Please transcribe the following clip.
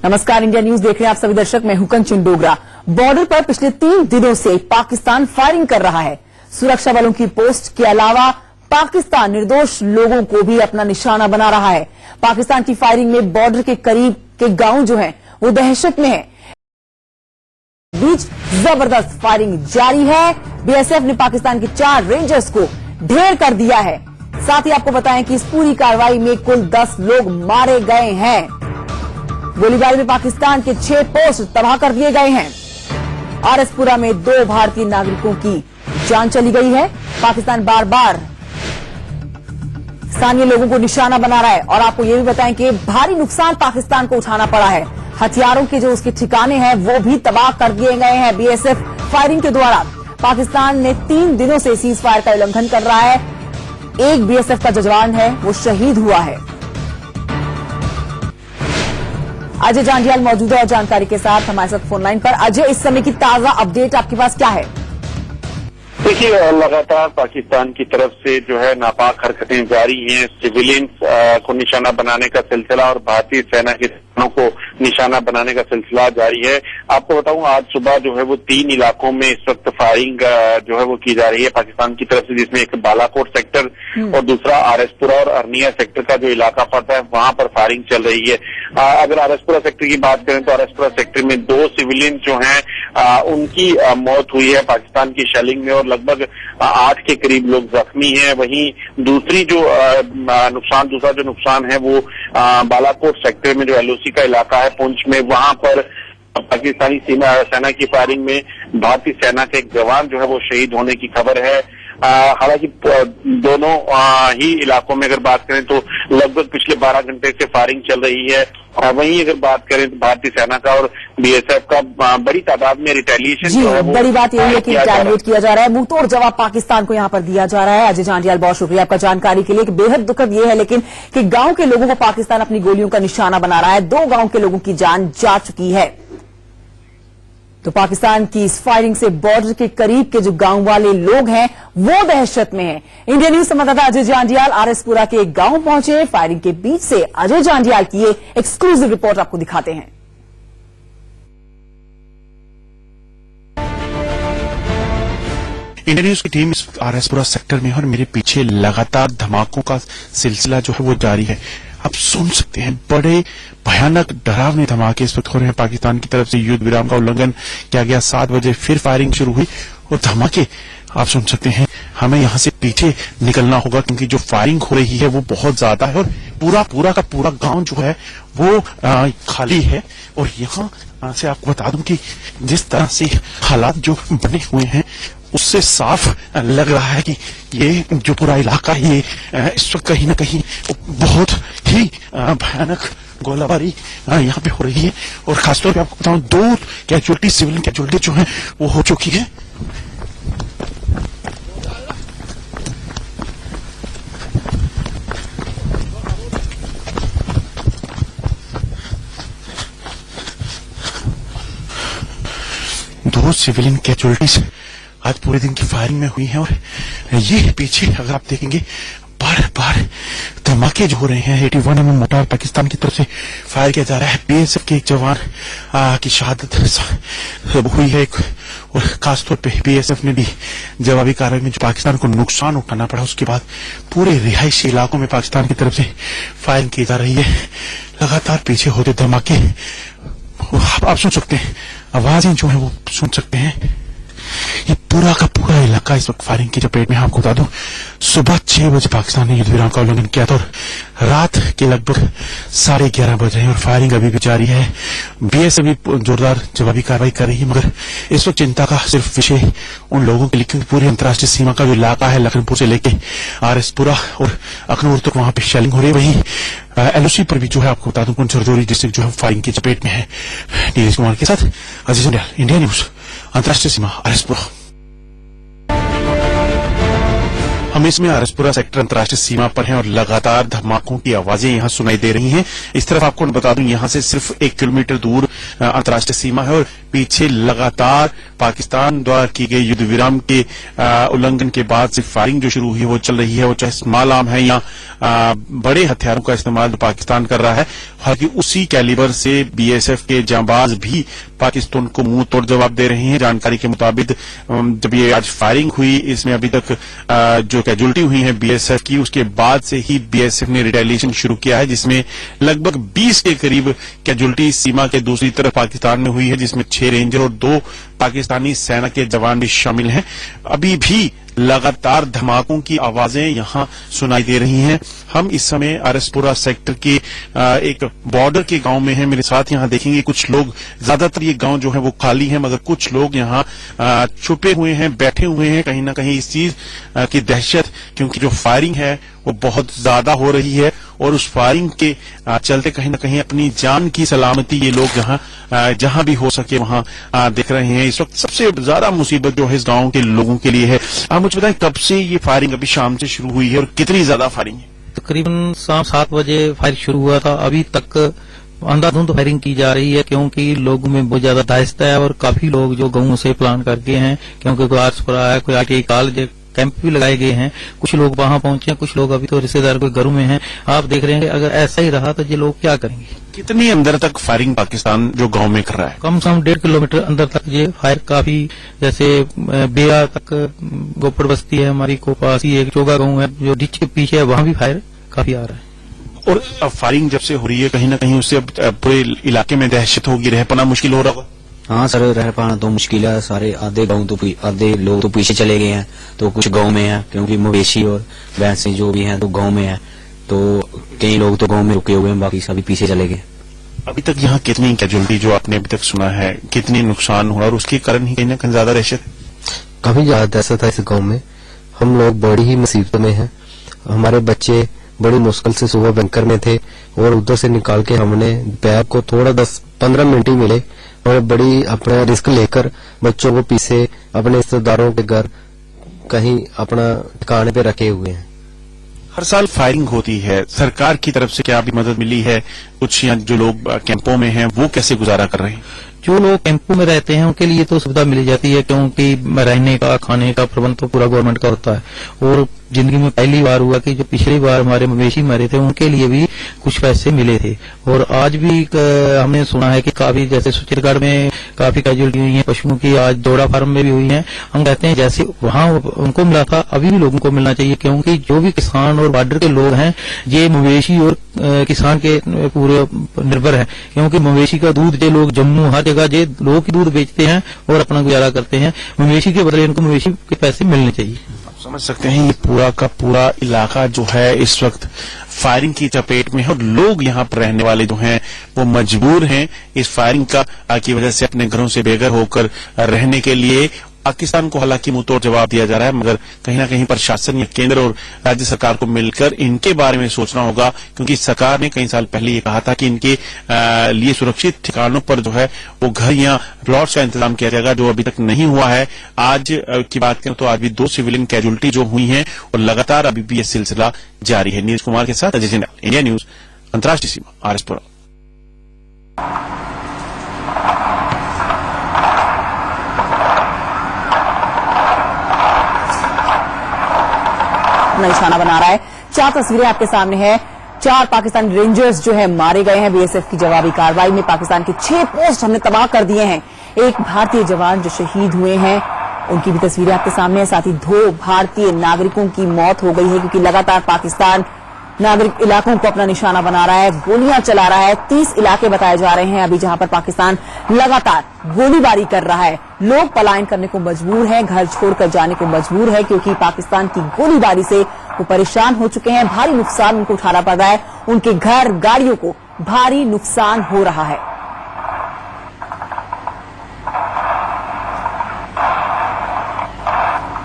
नमस्कार, India news देख रहे हैं आप सभी दर्शक। मैं हूं कंचन डोगरा। बॉर्डर पर पिछले 3 दिनों से पाकिस्तान फायरिंग कर रहा है। सुरक्षा बलों की पोस्ट के अलावा पाकिस्तान निर्दोष लोगों को भी अपना निशाना बना रहा है। पाकिस्तान की फायरिंग में बॉर्डर के करीब के गांव जो हैं वो दहशत में है। बीच जबरदस्त फायरिंग जारी है। बीएसएफ ने पाकिस्तान के 4 रेंजर्स को ढेर कर दिया है। साथ ही आपको बताएं कि इस पूरी कार्रवाई में कुल 10 लोग मारे गए हैं। गोलीबारी में पाकिस्तान के 6 पोस्ट तबाह कर दिए गए हैं। आरएसपुरा में 2 भारतीय नागरिकों की जान चली गई है। पाकिस्तान बार बार स्थानीय लोगों को निशाना बना रहा है और आपको यह भी बताएं कि भारी नुकसान पाकिस्तान को उठाना पड़ा है। हथियारों के जो उसके ठिकाने हैं वो भी तबाह कर दिए गए हैं बीएसएफ फायरिंग के द्वारा। पाकिस्तान ने 3 दिनों से सीज फायर का उल्लंघन कर रहा है। एक बीएसएफ का जवान है वो शहीद हुआ है। अजय जांडियाल मौजूद है और जानकारी के साथ हमारे साथ फोन लाइन पर। अजय, इस समय की ताजा अपडेट आपके पास क्या है? देखिए, लगातार पाकिस्तान की तरफ से जो है नापाक हरकतें जारी हैं। सिविलियंस को निशाना बनाने का सिलसिला और भारतीय सेना के को निशाना बनाने का सिलसिला जारी है। आपको बताऊं, आज सुबह जो है वो 3 इलाकों में इस वक्त फायरिंग जो है वो की जा रही है पाकिस्तान की तरफ से, जिसमें एक बालाकोट सेक्टर और दूसरा आरएसपुरा और अरनिया सेक्टर का जो इलाका पड़ता है वहां पर फायरिंग चल रही है। अगर आरएसपुरा सेक्टर की बात करें तो आरएसपुरा सेक्टर में 2 सिविलियन जो हैं उनकी मौत हुई है पाकिस्तान की शेलिंग में और लगभग 8 के करीब लोग जख्मी हैं। वहीं दूसरा जो नुकसान है वो बालाकोट सेक्टर में जो एलओसी का इलाका है पुंछ में, वहां पर पाकिस्तानी सेना की फायरिंग में भारतीय सेना के एक जवान जो है वो शहीद होने की खबर है। हालांकि दोनों ही इलाकों में अगर बात करें तो लगभग पिछले 12 घंटे से फायरिंग चल रही है। वहीं अगर बात करें तो भारतीय सेना का और बीएसएफ का बड़ी तादाद में रिटेलिएशन जो है वो बड़ी बात यही है कि रिटेलिएट किया जा रहा है। मुंहतोड़ जवाब पाकिस्तान को यहां पर दिया जा रहा है। अजय जांडियाल, बहुत शुक्रिया आपका जानकारी के लिए। कि बेहद दुखद ये है लेकिन कि गांव के लोगों को पाकिस्तान अपनी गोलियों का निशाना बना रहा है। 2 गांव के लोगों की जान जा चुकी है। तो पाकिस्तान की इस फायरिंग से बॉर्डर के करीब के जो गांव वाले लोग हैं वो दहशत में हैं। इंडिया न्यूज संवाददाता अजय जांडियाल आरएसपुरा के एक गांव पहुंचे। फायरिंग के बीच से अजय जांडियाल की ये एक्सक्लूसिव रिपोर्ट आपको दिखाते हैं। इंडिया न्यूज की टीम इस आरएसपुरा सेक्टर में है और मेरे पीछे लगातार धमाकों का सिलसिला जो है वो जारी है। आप सुन सकते हैं बड़े भयानक डरावने धमाके इस वक्त हो रहे हैं। पाकिस्तान की तरफ से युद्ध विराम का उल्लंघन किया गया। 7 बजे फिर फायरिंग शुरू हुई और धमाके आप सुन सकते हैं। हमें यहां से पीछे निकलना होगा क्योंकि जो फायरिंग हो रही है वो बहुत ज्यादा है और पूरा का पूरा गांव जो है वो खाली है। और यहां से आपको बता दूं कि जिस तरह से हालात जो बने हुए हैं उससे साफ लग रहा है कि ये जो पूरा इलाका है ये इस वक्त कहीं ना कहीं बहुत ही भयानक गोलाबारी यहाँ पे हो रही है। और खासतौर पे आपको बताऊं 2 कैजुअलिटी सिविलियन कैजुअलिटी जो है वो हो चुकी है। दो सिविलियन कैजुअलिटीज आज पूरे दिन की फायरिंग में हुई है। और ये पीछे अगर आप देखेंगे बार धमाके जो हो रहे हैं। 81 mm मोटार पाकिस्तान की तरफ से फायर किया जा रहा है। बीएसएफ के एक जवान की शहादत हुई है और खासतौर पे बीएसएफ ने भी जवाबी कार्रवाई में जो पाकिस्तान को नुकसान उठाना पड़ा उसके बाद पूरे रिहायशी इलाकों में पाकिस्तान की तरफ से फायरिंग की जा रही है। लगातार पीछे होते धमाके आप सुन सकते हैं, आवाजें जो है वो सुन सकते हैं। ये पूरा का पूरा इलाका इस वक्त फायरिंग की चपेट में। आपको बता दूं सुबह 6 बजे पाकिस्तान ने युद्ध विराम का उल्लंघन किया था और रात के लगभग 11:30 बज रहे हैं और फायरिंग अभी भी जारी है। बीएसएफ भी जोरदार जवाबी कार्रवाई कर रही है। मगर इस वक्त चिंता का सिर्फ विषय उन लोगों के लिए क्योंकि पूरी अंतर्राष्ट्रीय सीमा का जो इलाका है लखनपुर से लेके आरएसपुरा और अखनूर तक वहां पे शेलिंग हो रही है। वहीं एलओसी पर भी जो है आपको बता दूं झरझोरी डिस्ट्रिक्ट जो है फायरिंग की चपेट में है। नीरज कुमार के साथ अजीज जांडियाल, इंडिया न्यूज, अंतर्राष्ट्रीय सीमा आरएसपुरा। हम इसमें आरएसपुरा सेक्टर अंतर्राष्ट्रीय सीमा पर हैं और लगातार धमाकों की आवाजें यहां सुनाई दे रही हैं। इस तरफ आपको बता दूं यहां से सिर्फ 1 किलोमीटर दूर अंतर्राष्ट्रीय सीमा है और पीछे लगातार पाकिस्तान द्वारा की गई युद्ध विराम के उल्लंघन के बाद से फायरिंग जो शुरू हुई है वो चल रही है। वो चाहे स्मॉल आर्म है या बड़े हथियारों का इस्तेमाल पाकिस्तान कर रहा है। हालांकि उसी कैलिबर से बीएसएफ के जांबाज भी पाकिस्तान को मुंह तोड़ जवाब दे रहे हैं। जानकारी के मुताबिक जब ये आज फायरिंग हुई, इसमें अभी तक जो कैजुअल्टी हुई है बीएसएफ की, उसके बाद से ही बीएसएफ ने रिटेलिएशन शुरू किया है, जिसमें लगभग 20 के करीब कैजुअल्टी सीमा के दूसरी तरफ पाकिस्तान में हुई है, जिसमें 6 रेंजर और 2 पाकिस्तानी सेना के जवान भी शामिल हैं। अभी भी लगातार धमाकों की आवाजें यहां सुनाई दे रही हैं। हम इस समय आरएसपुरा सेक्टर के एक बॉर्डर के गांव में हैं। मेरे साथ यहां देखेंगे कुछ लोग, ज्यादातर ये गांव जो है वो खाली है, मगर कुछ लोग यहां छुपे हुए हैं, बैठे हुए हैं, कहीं ना कहीं इस चीज की दहशत, क्योंकि जो फायरिंग है वो बहुत ज्यादा हो रही है और उस फायरिंग के चलते कहीं ना कहीं अपनी जान की सलामती ये लोग जहां भी हो सके वहां देख रहे हैं। इस वक्त सबसे ज्यादा मुसीबत जो है इस गांव के लोगों के लिए है। आप मुझे बताएं, कब से ये फायरिंग अभी शाम से शुरू हुई है और कितनी ज्यादा फायरिंग है? तकरीबन शाम 7 बजे फायर शुरू हुआ था। अभी तक अंधाधुंध फायरिंग की जा रही है, क्योंकि लोगों में बहुत ज्यादा दहशत है और काफी लोग जो गांवों से प्लान करके हैं, क्योंकि कोई आरएसपुरा है, कोई आईटीआई कॉलेज कैंप भी लगाए गए हैं। कुछ लोग वहां पहुंचे हैं, कुछ लोग अभी तो रिश्तेदार के घरों में हैं। आप देख रहे हैं कि अगर ऐसा ही रहा तो ये लोग क्या करेंगे। कितनी अंदर तक फायरिंग पाकिस्तान जो गांव में कर रहा है? कम से कम 1.5 किलोमीटर अंदर तक ये फायर काफी, जैसे बेरा तक गोपड़ बस्ती है हमारी, कोपासी एक चोगा गांव है जो डिच के पीछे है, वहां भी फायर काफी आ रहा है। और अब फायरिंग जब से हो रही है, कहीं ना कहीं उससे पूरे इलाके में दहशत होगी, रहना मुश्किल हो रहा होगा। हाँ सर, रह पाना तो मुश्किल है। सारे आधे लोग तो पीछे चले गए हैं, तो कुछ गांव में हैं, क्योंकि मवेशी और भैंसें जो भी हैं तो गांव में हैं, तो कई लोग तो गांव में रुके हुए हैं, बाकी सभी पीछे चले गए। अभी तक यहाँ कितनी कैजुअल्टी जो आपने अभी तक सुना है, कितनी नुकसान हुआ और उसके कारण ही कहीं ना कहीं ज्यादा दहशत? काफी ज्यादा दहशत है इस गांव में। हम लोग बड़ी ही मुसीबत में हैं। हमारे बच्चे बड़ी मुश्किल से सुबह बैंकर में थे और उधर से निकाल के हमने बैग को थोड़ा 10-15 मिनट ही मिले और बड़ी अपना रिस्क लेकर बच्चों को पीछे अपने रिश्तेदारों के घर कहीं अपना ठिकाने पे रखे हुए हैं। हर साल फायरिंग होती है, सरकार की तरफ से क्या अभी मदद मिली है? कुछ यहाँ जो लोग कैंपों में हैं वो कैसे गुजारा कर रहे हैं? जो लोग कैंपों में रहते हैं उनके लिए तो सुविधा मिल जाती है, क्योंकि रहने का खाने का प्रबंध तो पूरा गवर्नमेंट का होता है। और जिंदगी में पहली बार हुआ कि जो पिछली बार हमारे मवेशी मरे थे उनके लिए भी कुछ पैसे मिले थे। और आज भी हमने सुना है कि काफी, जैसे सुचिरगढ़ में काफी कैजुअल्टी हुई है पशुओं की, आज दौड़ा फार्म में भी हुई है। हम कहते हैं जैसे वहां उनको मिला था अभी भी लोगों को मिलना चाहिए, क्योंकि जो भी किसान और बॉर्डर के लोग हैं ये मवेशी और किसान के पूरे निर्भर है, क्योंकि मवेशी का दूध ये लोग जम्मू हर जगह ये लोग की दूध बेचते हैं और अपना गुजारा करते हैं। मवेशी के बदले इनको मवेशी के पैसे मिलने चाहिए। समझ सकते हैं ये पूरा का पूरा इलाका जो है इस वक्त फायरिंग की चपेट में है और लोग यहाँ पर रहने वाले जो हैं वो मजबूर हैं इस फायरिंग की वजह से अपने घरों से बेघर होकर रहने के लिए। पाकिस्तान को हालांकि मुंहतोड़ जवाब दिया जा रहा है, मगर कहीं ना कहीं प्रशासन या केंद्र और राज्य सरकार को मिलकर इनके बारे में सोचना होगा, क्योंकि सरकार ने कई साल पहले ये कहा था कि इनके लिए सुरक्षित ठिकानों पर जो है वो घर या प्लॉट्स का इंतजाम किया जाएगा, जो अभी तक नहीं हुआ है। आज की बात करें तो आज भी 2 सिविलियन कैजुअल्टी जो हुई हैं और लगातार अभी भी यह सिलसिला जारी है। नीरज कुमार के साथ अजय जिंदाल, इंडिया न्यूज, अंतर्राष्ट्रीय सीमा, आरएसपुरा। निशाना बना रहा है। 4 तस्वीरें आपके सामने है। 4 पाकिस्तानी रेंजर्स जो है मारे गए हैं बीएसएफ की जवाबी कार्रवाई में। पाकिस्तान के 6 पोस्ट हमने तबाह कर दिए हैं। एक भारतीय जवान जो शहीद हुए हैं उनकी भी तस्वीरें आपके सामने है। साथ ही 2 भारतीय नागरिकों की मौत हो गई है, क्योंकि लगातार पाकिस्तान नागरिक इलाकों को अपना निशाना बना रहा है, गोलियां चला रहा है। 30 इलाके बताए जा रहे हैं अभी जहां पर पाकिस्तान लगातार गोलीबारी कर रहा है। लोग पलायन करने को मजबूर हैं, घर छोड़कर जाने को मजबूर है, क्योंकि पाकिस्तान की गोलीबारी से वो परेशान हो चुके हैं। भारी नुकसान उनको उठाना पड़ रहा है, उनके घर गाड़ियों को भारी नुकसान हो रहा है।